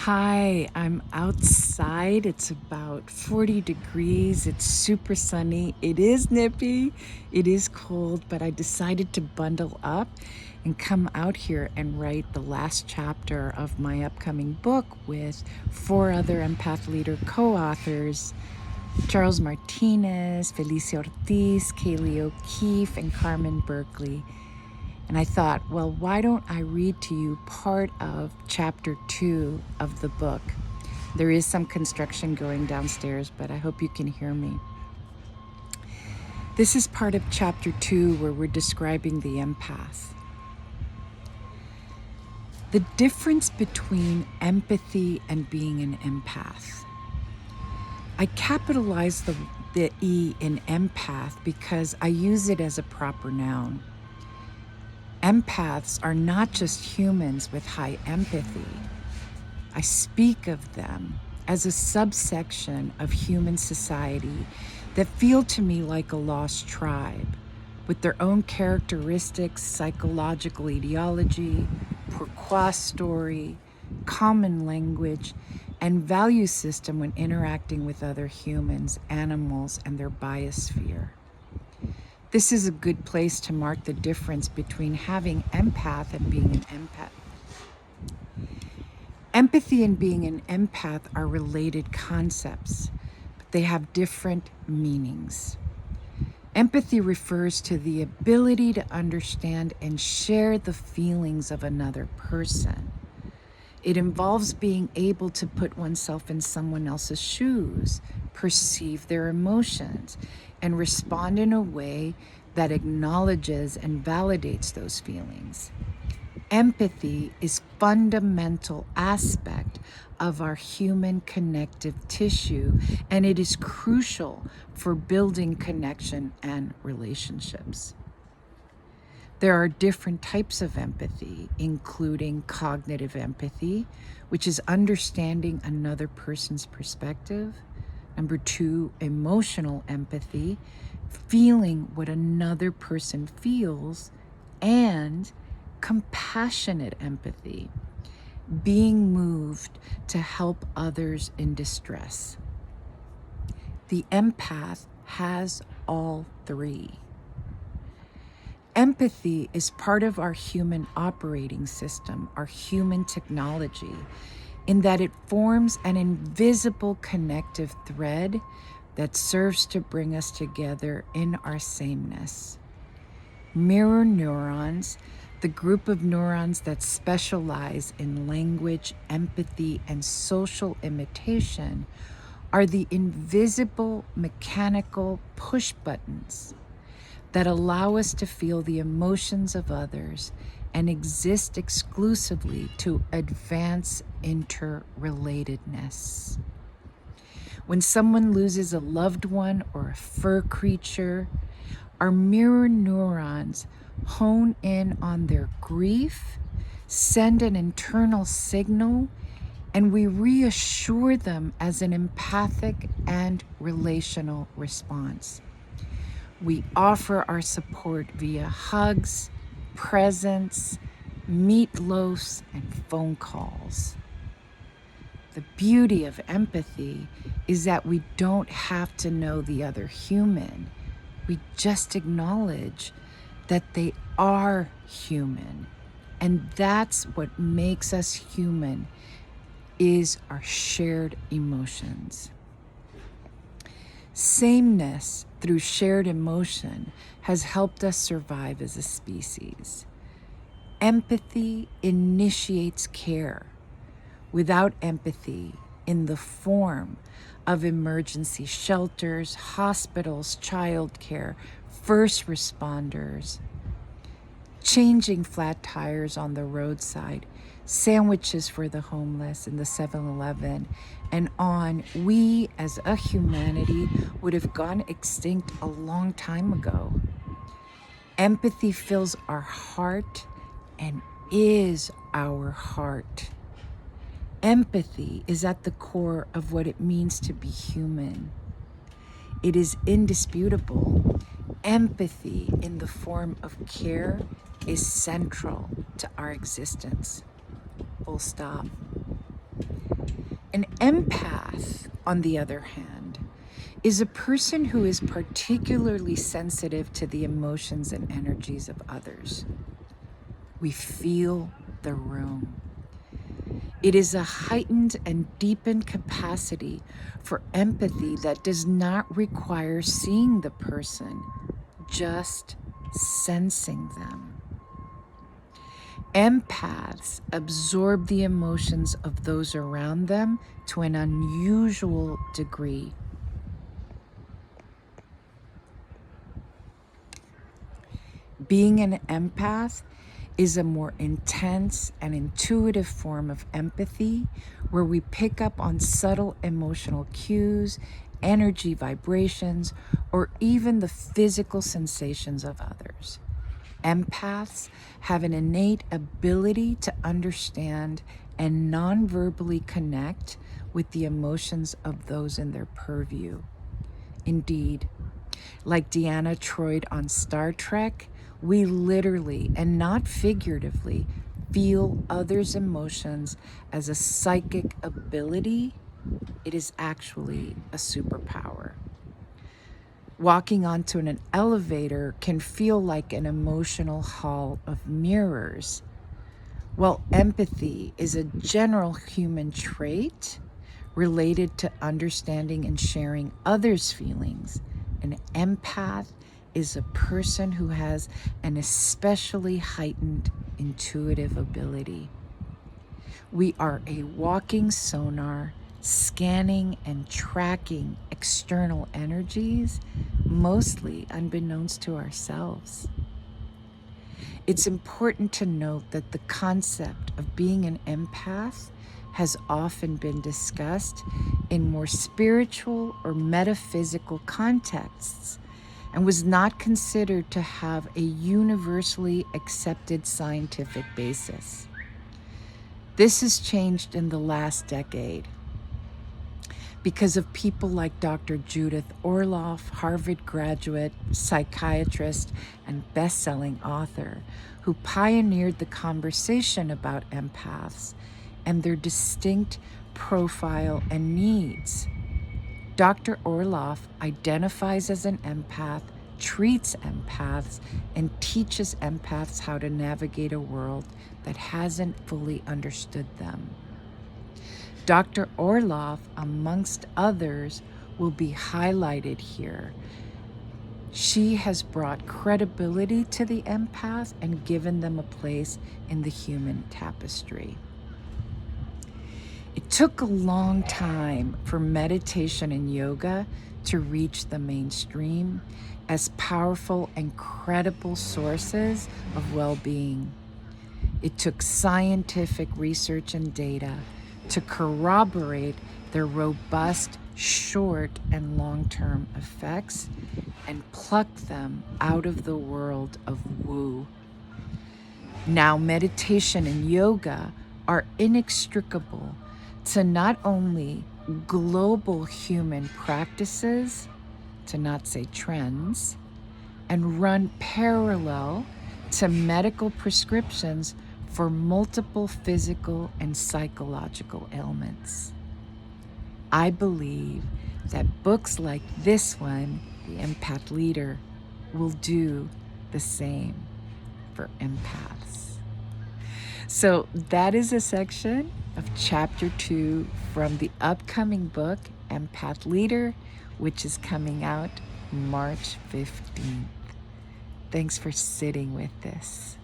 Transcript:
Hi, I'm outside. It's about 40 degrees. It's super sunny. It is nippy. It is cold, but I decided to bundle up and come out here and write the last chapter of my upcoming book with 4 other Empath Leader co-authors, Charles Martinez, Felicia Ortiz, Kaylee O'Keefe, and Carmen Berkeley. And I thought, well, why don't I read to you part of chapter 2 of the book? There is some construction going downstairs, but I hope you can hear me. This is part of chapter 2 where we're describing the empath. The difference between empathy and being an empath. I capitalize the E in empath because I use it as a proper noun. Empaths are not just humans with high empathy. I speak of them as a subsection of human society that feel to me like a lost tribe, with their own characteristics, psychological ideology, pourquoi story, common language, and value system when interacting with other humans, animals, and their biosphere. This is a good place to mark the difference between having empath and being an empath. Empathy and being an empath are related concepts, but they have different meanings. Empathy refers to the ability to understand and share the feelings of another person. It involves being able to put oneself in someone else's shoes, perceive their emotions, and respond in a way that acknowledges and validates those feelings. Empathy is a fundamental aspect of our human connective tissue, and it is crucial for building connection and relationships. There are different types of empathy, including cognitive empathy, which is understanding another person's perspective. Number 2, emotional empathy, feeling what another person feels. And compassionate empathy, being moved to help others in distress. The empath has all 3. Empathy is part of our human operating system, our human technology, in that it forms an invisible connective thread that serves to bring us together in our sameness. Mirror neurons, the group of neurons that specialize in language, empathy, and social imitation, are the invisible mechanical push buttons that allow us to feel the emotions of others and exist exclusively to advance interrelatedness. When someone loses a loved one or a fur creature, our mirror neurons hone in on their grief, send an internal signal, and we reassure them as an empathic and relational response. We offer our support via hugs, presents, meatloafs, and phone calls. The beauty of empathy is that we don't have to know the other human. We just acknowledge that they are human. And that's what makes us human, is our shared emotions. Sameness through shared emotion has helped us survive as a species. Empathy initiates care. Without empathy, in the form of emergency shelters, hospitals, childcare, first responders, changing flat tires on the roadside, sandwiches for the homeless in the 7-Eleven, and on, we as a humanity would have gone extinct a long time ago. Empathy fills our heart and is our heart. Empathy is at the core of what it means to be human. It is indisputable. Empathy in the form of care is central to our existence. Full stop. An empath, on the other hand, is a person who is particularly sensitive to the emotions and energies of others. We feel the room. It is a heightened and deepened capacity for empathy that does not require seeing the person, just sensing them. Empaths absorb the emotions of those around them to an unusual degree. Being an empath is a more intense and intuitive form of empathy where we pick up on subtle emotional cues, energy vibrations, or even the physical sensations of others. Empaths have an innate ability to understand and non-verbally connect with the emotions of those in their purview. Indeed, like Deanna Troi on Star Trek, we literally and not figuratively feel others' emotions as a psychic ability. It is actually a superpower. Walking onto an elevator can feel like an emotional hall of mirrors. While empathy is a general human trait related to understanding and sharing others' feelings, an empath is a person who has an especially heightened intuitive ability. We are a walking sonar, scanning and tracking external energies, mostly unbeknownst to ourselves. It's important to note that the concept of being an empath has often been discussed in more spiritual or metaphysical contexts and was not considered to have a universally accepted scientific basis. This has changed in the last decade because of people like Dr. Judith Orloff, Harvard graduate, psychiatrist, and best-selling author, who pioneered the conversation about empaths and their distinct profile and needs. Dr. Orloff identifies as an empath, treats empaths, and teaches empaths how to navigate a world that hasn't fully understood them. Dr. Orloff, amongst others, will be highlighted here. She has brought credibility to the empath and given them a place in the human tapestry. It took a long time for meditation and yoga to reach the mainstream as powerful and credible sources of well-being. It took scientific research and data to corroborate their robust short and long-term effects and pluck them out of the world of woo. Now, meditation and yoga are inextricable to not only global human practices, to not say trends, and run parallel to medical prescriptions for multiple physical and psychological ailments. I believe that books like this one, The Empath Leader, will do the same for empaths. So that is a section of Chapter 2 from the upcoming book, Empath Leader, which is coming out March 15th. Thanks for sitting with this.